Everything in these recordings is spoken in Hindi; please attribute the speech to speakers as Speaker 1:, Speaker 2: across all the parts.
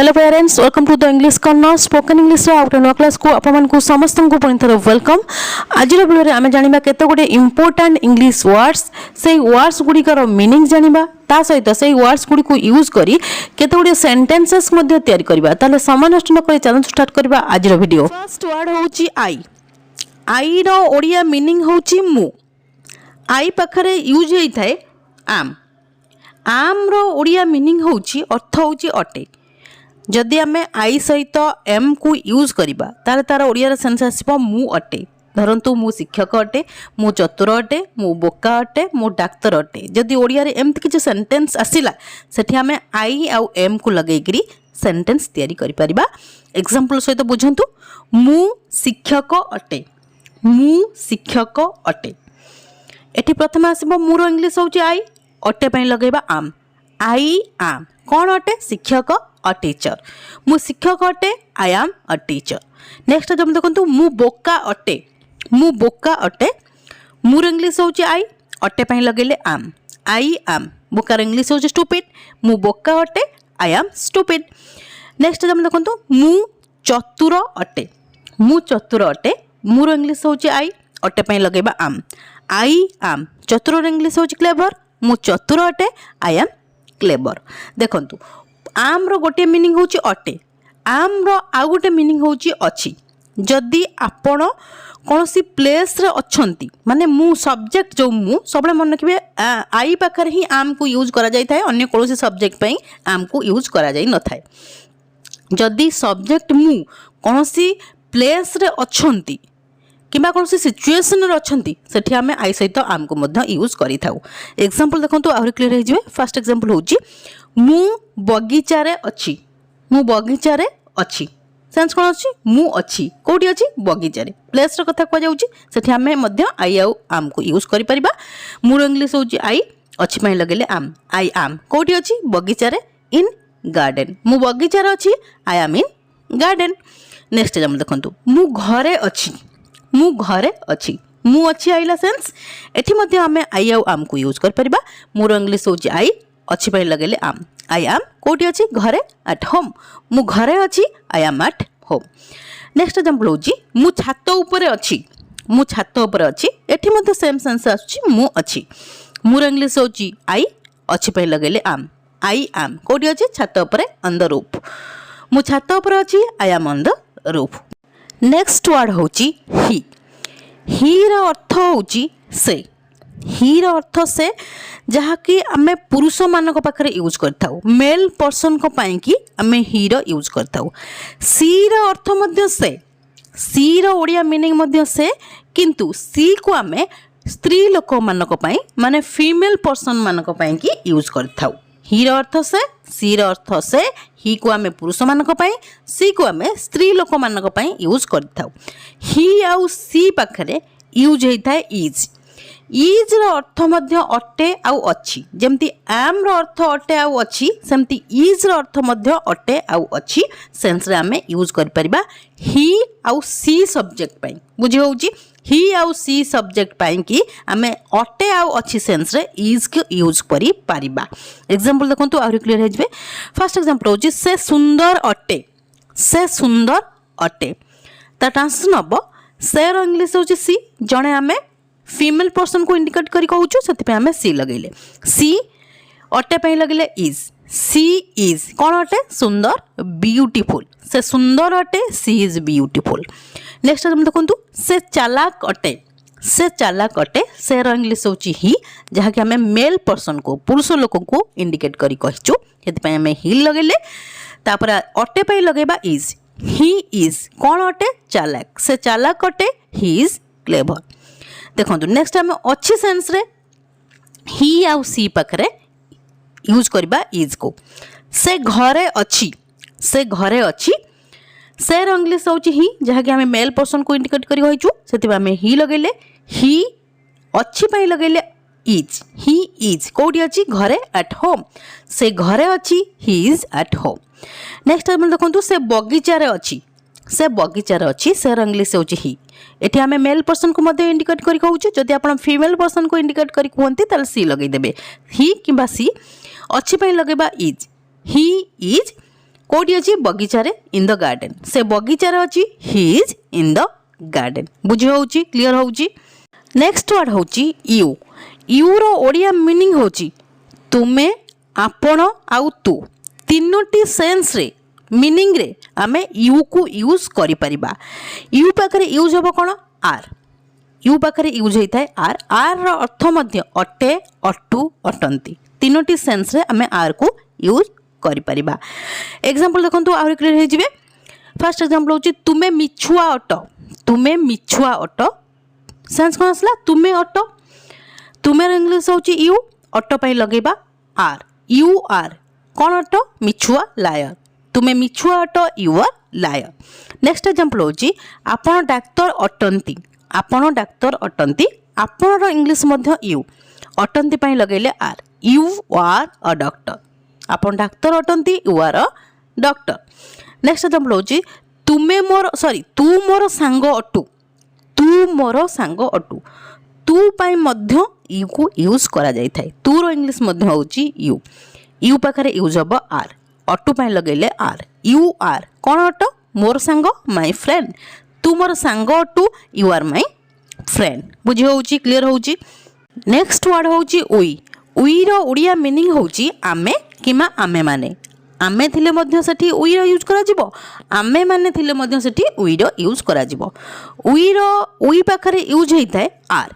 Speaker 1: Hello parents, welcome to the English corner spoken English out नुआ क्लास को आपको समस्त को पुणी थर वेलकम। आज वीडियो आम जाना केत गुटे इंपोर्टाट इंग्लिश वर्ड्स से वर्ड्स गुड़िकर मीनिंग जाना ता सहित से वर्ड्स गुड़ी को यूज करी केत गुटे सेंटेंसेस तैयारी करबा। ताले समय नष्ट न करी चैनल स्टार्ट करबा आज वीडियो। फर्स्ट वर्ड होची आई। आई रो ओडिया मीनिंग होची मु। आई पाखरे यूज होता है आम। आम रो ओडिया मीनिंग होची अर्थ होची अटे। जदि आम आई सहित एम को यूज करवा तार तार ओडिया सेन्स आसो मु अटे। धरतु मु शिक्षक अटे, मु चतुर अटे, मु बोका अटे, मु डाक्तर अटे। जदि ओडिया रे एमती किसी सेंटेंस आसिला सेठी आम आई आउ एम को लगेकरी सेंटेंस तैयारी करि परिबा। एग्जांपल सहित बुझंतु मु शिक्षक अटे, मु शिक्षक अटे। एठी प्रथम आसीबो मुरो इंग्लिश होची आई, अटे पई लगेबा आम। आई आम कौन अटे? शिक्षक अ टीचर। मु शिक्षक अटे, I am a teacher. Next जब देखो मु बोका अटे, मु बोका अटे। मुर इंग्लिश होची आई, अटे पई लगेले आम। आई आम। बोकार इंग्लिश होची स्टूपिड। मु बोका अटे, आई एम स्टूपिड। नेक्स्ट जब देखो मु चतुर अटे, मु चतुर अटे। मुर इंग्लिश होची आई, अटे पई लगेबा आम। आई आम। चतुर इंग्लिश होची क्लेवर। मु चतुर अटे, आई एम क्लेवर। देखंतु आम रो गोटे मीनिंग होची अटे, आम रो आ गोटे मीनिंग होची अछि। जदि आपण कोनोसी प्लेस रे अछंती माने मु सब्जेक्ट जो मु सबले मन रखिबे आई पाखर ही आम को यूज करा जाय थाए, अन्य कोनोसी सब्जेक्ट पई आम को यूज करा जाय न थाए। जदि सब्जेक्ट मु कोनोसी प्लेस रे अछंती किबा कोनोसी सिचुएशन रे अछंती सेठी आमे आई सहित आम को मध्य यूज करि थाउ। एग्जांपल देखंतु आहुरी क्लियर हो जिवे। फर्स्ट एग्जांपल होची मु बगीचा रे अछि, मु बगीचा रे अछि। सेंस कोन अछि? मु अछि। कोठी अछि? बगीचा रे। प्लेस रे कथा को जाउची सेठी आमे मध्य आई आउ आम को यूज करि परिबा। मुर इंग्लिश होची आई, अछि पई लगेले आम। आई आम। कोठी अछि? बगीचा रे, इन गार्डन। मु बगीचा रे अछि, I am in garden. Next example देखंतु मु घरे अछि, मु घरे अछि। मु अछि आइला सेंस एठी मध्य आमे आई आउ आम को यूज कर परिबा। मुर इंग्लिश होची आई, अछि पई लगेले आम। I am. कोठी अछि? घरे, एट होम। मु घरे अछि, I am at home. Next example होची मु छात ऊपर अछि, मु छात ऊपर अछि। एठी मध्य सेम सेंस आछि मु अछि। मुर इंग्लिश होची आई, अछि पई लगेले आम। I am. कोठी अछि? छात ऊपर, ऑन द रूफ। मु छात ऊपर अछि, I am on the roof. Next word होची ही। ही रो अर्थ होची से। ही रो अर्थ से जहा कि आमे पुरुष मानक पाखरे यूज करथाउ, मेल पर्सन को पाई कि आमे ही रो यूज करथाउ। सी रो अर्थ मध्य से, सी रो ओडिया मीनिंग मध्य से, किंतु सी को आमे स्त्री लोक मानक पाई माने फीमेल पर्सन मानक पाई कि यूज करथाउ। ही रो अर्थ से, सी रो अर्थ से। ही को आमे पुरुष मानक पाई, सी को आमे स्त्री लोक मानक पाई यूज करथाउ। ही आउ सी पाखरे यूज होता है इज। इज रो अर्थ मध्य अटे आउ अछि। जेमती एम रो अर्थ अटे आउ अछि, सेमती इज रो अर्थ मध्य अटे आउ अछि। सेंस रे आमे यूज कर परिबा ही आउ सी सब्जेक्ट पाई। बुझी होउची ही आउ सी सब्जेक्ट पाई कि आमे अटे आउ अछि सेंस रे इज के यूज करि परिबा। एग्जांपल देखंतु आउरी क्लियर हे जबे। फर्स्ट एग्जांपल होची से सुंदर अटे, से सुंदर अटे। ता ट्रांसलेशन हबो से रो इंग्लिश होची सी। जणे आमे फीमेल पर्सन को इंडिकेट करी कहूछु सेति पे आमे सी लगेले। सी अटे पे लगेले इज। सी इज कौन अटे? सुंदर, ब्यूटीफुल। से सुंदर अटे, सी इज ब्यूटीफुल। नेक्स्ट हम देखंतु से चालाक अटे, से चालाक अटे। से रो इंग्लिश होची ही, जहा कि हमें मेल पर्सन को पुरुष लोक को इंडिकेट करी कहछु सेति पे हमें ही लगेले। तापर अटे पे लगेबा इज। ही इज कौन अटे? चालाक। से चालाक अटे, ही इज क्लेवर। देखंतु नेक्स्ट हम अच्छी सेंस रे ही आउ सी पाखरे यूज करबा इज को। से घरे अछि, से घरे अछि। से रो इंग्लिश होची ही, जहा कि हमें मेल पर्सन को इंडिकेट करी होइछु सेति हमें ही लगेले। ही अच्छी पई लगेले इज। ही इज कोठी अछि? घरे, एट होम। से घरे अछि, he is at home. Next हम देखंतु से बगीचा रे अछि, से बगीचा रे अछि। से रो इंग्लिश होची ही। एठी हमें मेल पर्सन को मध्य इंडिकेट करी कहूछु। जदि आपण फीमेल पर्सन को इंडिकेट करी कहंती ताल सी लगै देबे। ही किबा सी। अछि पई लगेबा इज। ही इज कोठी अछि बगीचा रे इन द गार्डन से बगीचा रे अछि he is in the garden बुझी होउची क्लियर होउची नेक्स्ट वर्ड होउची यू यू रो ओडिया मीनिंग होउची तुमे आपण आउ तू तीनोटी सेंस रे मीनिंग रे आमे यू को यूज करि परिबा यू पाखरे यूज होबो कोन आर यू पाखरे यूज होता है आर आर रो अर्थ मध्य अटे अटू अटंती तीनोटी सेंस रे आमे आर को यूज करि परिबा एग्जांपल देखंतु आउरी क्लियर हे जिवे फर्स्ट एग्जांपल होची तुमे मिछुआ अट सेंस कोन आसला तुमे अट तुमे रो इंग्लिश होची यू अट पई लगेबा आर यू आर कोन अट मिछुआ लायर तुमे मिछुआ अट you are liar next example होची आपण डाक्टर अटंती आपण डाक्तर अटंती आपण इंग्लिश मध्य यू अटंती पई लगेले are you are a doctor आपण डाक्तर अटंती you are a doctor next example होची तुमे मोर सॉरी तू मोर सांग अटू तू पई मध्य यू को यूज करा जाय थाए तू रो इंग्लिश मध्य होची यू यू पाखरे यूज हबो आर अटू पई लगेले आर यू आर कोन अट मोर सांग माय फ्रेंड तू मोर सांग अटू यू आर माय फ्रेंड बुझी होउची क्लियर होउची नेक्स्ट वर्ड होउची उई रो ओडिया मीनिंग होउची आमे किमा आमे माने आमे थिले मध्य सेठी उई रो यूज करा जिवो आमे माने थिले मध्य सेठी उई रो यूज करा जिवो उई पाखरे यूज हेइताय आर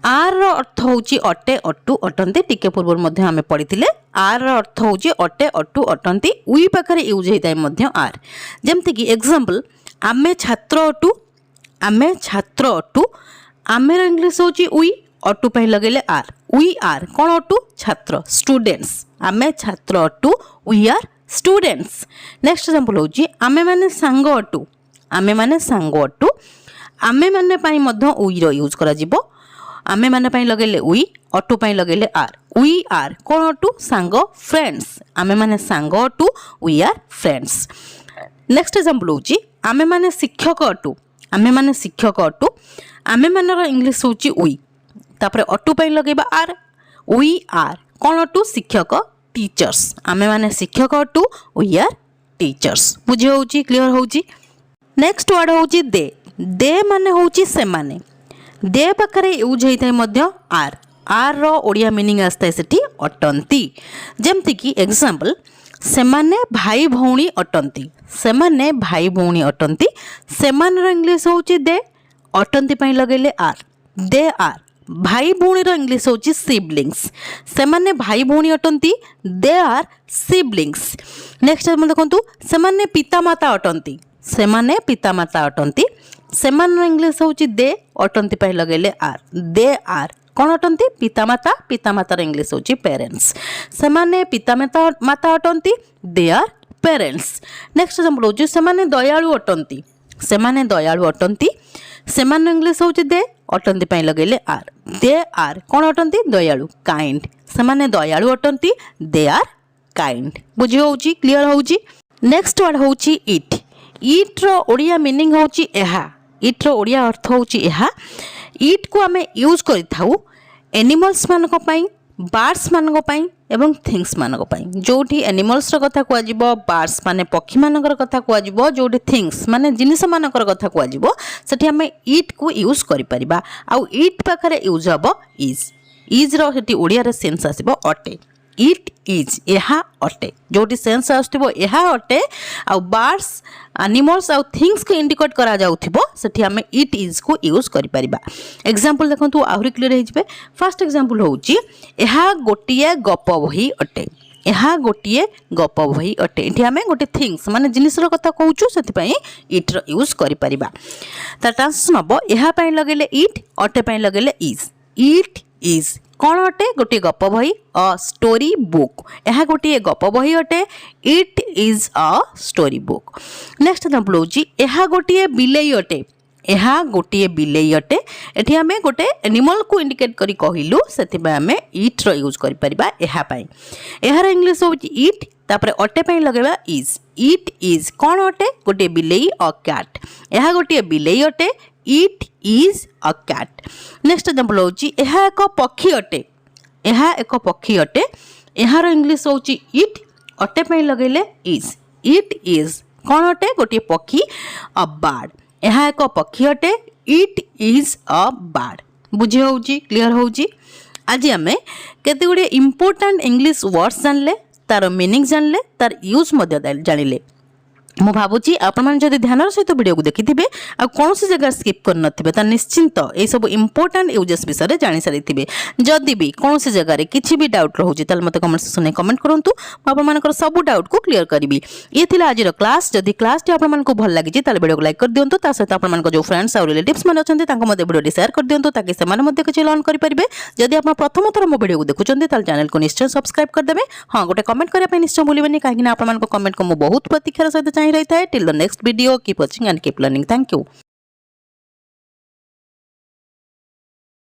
Speaker 1: आर रो अर्थ होउची अटे अटू अटंती टिके पूर्व मध्य आमे पढिथिले आर रो अर्थ होउची अटे अटू अटंती उई पाखरे यूज हेइताय मध्य आर जेमति कि एग्जांपल आमे छात्र अटू आमे रो इंग्लिश होची उई अटू पई लगेले आर उई आर कोन अटू छात्र स्टूडेंट्स आमे छात्र अटू उई आर स्टूडेंट्स नेक्स्ट एग्जांपल होची आमे माने सांग अटू आमे माने पई मध्य उई रो यूज करा जिवो आमे माने पई लगेले उई अटू पई लगेले आर उई आर कोन अटू सांग फ्रेंड्स आमे माने सांग अटू उई आर फ्रेंड्स नेक्स्ट एग्जांपल होची आमे माने शिक्षक अटू आमे मानर इंग्लिश होची उई तापरे अटू पई लगेबा आर उई आर कोन अटू शिक्षक टीचर्स आमे माने शिक्षक अटू उई आर टीचर्स बुझी होउची क्लियर होउची नेक्स्ट वर्ड होउची दे माने होउची से माने दे पाखरे यूज हेइथाय मध्य आर आर रो ओडिया मीनिंग आस्ताय सेठी अटंती जेमति कि एग्जांपल सेमाने भाई भौणी अटंती सेमानर इंग्लिश होची दे अटंती पई लगेले आर दे आर भाई भौणी रो इंग्लिश होची सिबलिंग्स सेमाने भाई भौणी अटंती दे आर सिबलिंग्स नेक्स्ट हम देखंतु सेमाने पितामाता अटंती सेमानर इंग्लिश होची दे अटंती पई लगेले आर दे आर कोन अटंती पितामातार इंग्लिश होची पेरेंट्स सेमाने पितामाता अटंती they are parents next example होची सेमाने दयालु अटंती सेमान इंग्लिश होची दे अटंती पई लगेले आर दे आर कोन अटंती दयालु काइंड सेमाने दयालु अटंती दे आर काइंड बुझी होउची क्लियर होउची नेक्स्ट वर्ड होउची इट रो ओडिया मीनिंग होउची एहा इट रो ओडिया अर्थ होउची एहा इट को आमे यूज करि थाउ एनिमल्स मानको पई बार्ड्स मानको पई एवं थिंग्स मानको पई जोठी एनिमल्स रो कथा कुआ जिवो बार्ड्स माने पक्षी मानकर कथा कुआ जिवो जोठी थिंग्स माने जिनिस मानकर कथा कुआ जिवो सेठी आमे इट को यूज करि परिबा आ इट पाखरे यूज हबो इज रो सेठी ओडिया रे सेंस आसीबो अटे इट इज एहा अटे जोटी सेंस आसथिबो एहा अटे आ बार्ड्स एनिमल्स आ थिंग्स को इंडिकेट करा जाउथिबो सेठी हमें इट इज को यूज करि परिबा एग्जांपल देखंतु आहुरी क्लियर हे जिवे फर्स्ट एग्जांपल होउची एहा गोटिए गप बही अटे एठी हमें गोटे थिंग्स माने जिनिस रो कथा कहूचु सेति पई इट रो यूज करि परिबा त ट्रांसलेशन हबो एहा पई लगेले इट अटे पई लगेले इट इज कौन अटे गोटे गप बही अ स्टोरी बुक यह गोटे गप बही अटे it is a story book next example होची यह गोटे बिलेई अटे एठी हमें गोटे एनिमल को इंडिकेट करी कहिलु सेति बे हमें इट रो यूज करि परिबा एहा पई एहार इंग्लिश होची इट तापरे अटे पई लगेबा इट इज कौन अटे गोटे बिलेई अ कैट यह गोटे बिलेई अटे it is a cat next example होची एहा एक पक्षी अटे एहार इंग्लिश होची इट अटे पई लगेले इज इट इज कौन अटे गोटे पक्षी अ बार्ड यह एक पक्षी अटे इट इज अ बार्ड बुझी होउची क्लियर होउची आज आमे केते गुडे इंपोर्टेंट इंग्लिश वर्ड्स जानले तार मीनिंग जानले तार यूज मध्य जानिले मु भावुची आपण जदि ध्यान सहित वीडियो को देखिथिबे आ कौन सी जगह स्किप कर नथिबे ता निश्चिंत ए सब इंपोर्टेंट यूजेस विषय रे जानि सारिथिबे जदि भी कौन सी जगह रे किछि भी डाउट रहउची ताल मते कमेंट सेक्शन में कमेंट करंतु मु आपण मानकर सब डाउट को क्लियर करबी ये थिला आज रो क्लास जदि क्लास टी आपण मान को भल लागि जे ताल वीडियो को लाइक कर दियंतु ता सहित आपण मान को जो फ्रेंड्स और रिलेटिव्स माने अछंती तांको मते वीडियो शेयर कर दियंतु ताकि से माने मते किछि लर्न करि परिबे जदि आपण प्रथम थर मो वीडियो को देखुचंती ताल चैनल को निश्चय सब्सक्राइब कर देबे हां गोटे कमेंट करिया पे निश्चय भूलिबेनी काहे कि आपण मान को कमेंट को मु बहुत प्रतीक्षार सहित चाहि रही थाए till the next video keep watching and keep learning thank you